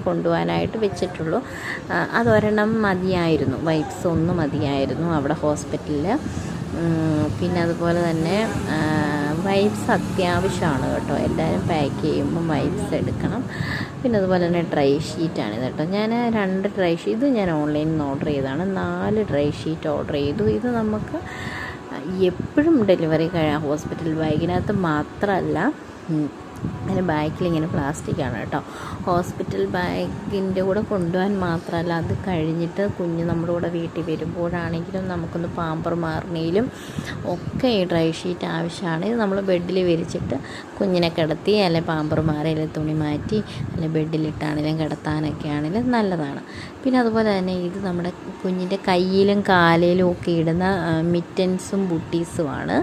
കൊണ്ടുപോകാനായിട്ട് വെച്ചിട്ടുള്ളൂ. അതൊരെണ്ണം മതിയായിരുന്നു, വൈപ്സ് ഒന്ന് മതിയായിരുന്നു അവിടെ ഹോസ്പിറ്റലിൽ. പിന്നെ അതുപോലെ തന്നെ വൈപ്സ് അത്യാവശ്യമാണ് കേട്ടോ, എല്ലാവരും പാക്ക് ചെയ്യുമ്പം വൈപ്സ് എടുക്കണം. പിന്നെ അതുപോലെ തന്നെ ഡ്രൈ ഷീറ്റാണ് ഇത് കേട്ടോ. ഞാൻ 2 ഡ്രൈ ഷീറ്റ്, ഇത് ഞാൻ ഓൺലൈനിൽ നിന്ന് ഓർഡർ ചെയ്തതാണ്. 4 ഡ്രൈ ഷീറ്റ് ഓർഡർ ചെയ്തു. ഇത് നമുക്ക് എപ്പോഴും ഡെലിവറി ഹോസ്പിറ്റൽ ബാഗിനകത്ത് മാത്രമല്ല, അതിന് ബാക്കിലിങ്ങനെ പ്ലാസ്റ്റിക്കാണ് കേട്ടോ. ഹോസ്പിറ്റൽ ബാഗിൻ്റെ കൂടെ കൊണ്ടുപോകാൻ മാത്രമല്ല, അത് കഴിഞ്ഞിട്ട് കുഞ്ഞ് നമ്മുടെ കൂടെ വീട്ടിൽ വരുമ്പോഴാണെങ്കിലും നമുക്കൊന്ന് പാമ്പർ മാറുന്നതിലും ഒക്കെ ഈ ഡ്രൈ ഷീറ്റ് ആവശ്യമാണ്. ഇത് നമ്മൾ ബെഡിൽ വിരിച്ചിട്ട് കുഞ്ഞിനെ കിടത്തി, അല്ലെങ്കിൽ പാമ്പർ മാറി, അല്ലെങ്കിൽ തുണി മാറ്റി, അല്ലെങ്കിൽ ബെഡിലിട്ടാണെങ്കിലും കിടത്താനൊക്കെ ആണെങ്കിലും നല്ലതാണ്. പിന്നെ അതുപോലെ തന്നെ ഇത് നമ്മുടെ കുഞ്ഞിൻ്റെ കയ്യിലും കാലിലും ഒക്കെ ഇടുന്ന മിറ്റൻസും ബുട്ടീസുമാണ്.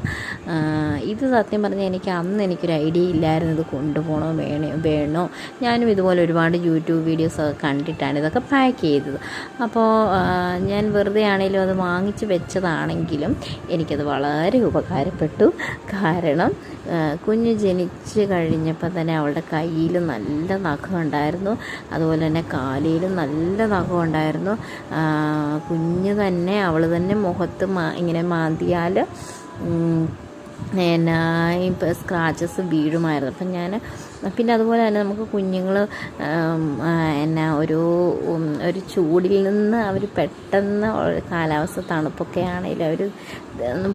ഇത് സത്യം പറഞ്ഞാൽ എനിക്കൊരു ഐഡിയ ഇല്ലായിരുന്നു ഇത് കൊണ്ടുപോകണോ വേണോ. ഞാനും ഇതുപോലെ ഒരുപാട് യൂട്യൂബ് വീഡിയോസൊക്കെ കണ്ടിട്ടാണ് ഇതൊക്കെ പാക്ക് ചെയ്തത്. അപ്പോൾ ഞാൻ വെറുതെ ആണെങ്കിലും അത് വാങ്ങിച്ച് വെച്ചതാണെങ്കിലും എനിക്കത് വളരെ ഉപകാരപ്പെട്ടു. കാരണം കുഞ്ഞ് ജനിച്ച് കഴിഞ്ഞപ്പോൾ തന്നെ അവളുടെ കയ്യിൽ നല്ല നഖം ഉണ്ടായിരുന്നു, അതുപോലെ തന്നെ കാലിലും നല്ല നഖം ഉണ്ടായിരുന്നു. കുഞ്ഞ് തന്നെ അവൾ തന്നെ മുഖത്ത് ഇങ്ങനെ മാന്തിയാൽ ഇപ്പോൾ സ്ക്രാച്ചസ് വീഴുമായിരുന്നു. അപ്പം ഞാൻ പിന്നെ അതുപോലെ തന്നെ നമുക്ക് കുഞ്ഞുങ്ങൾ ഒരു ചൂടിൽ നിന്ന് അവർ പെട്ടെന്ന് കാലാവസ്ഥ തണുപ്പൊക്കെ ആണെങ്കിലും അവർ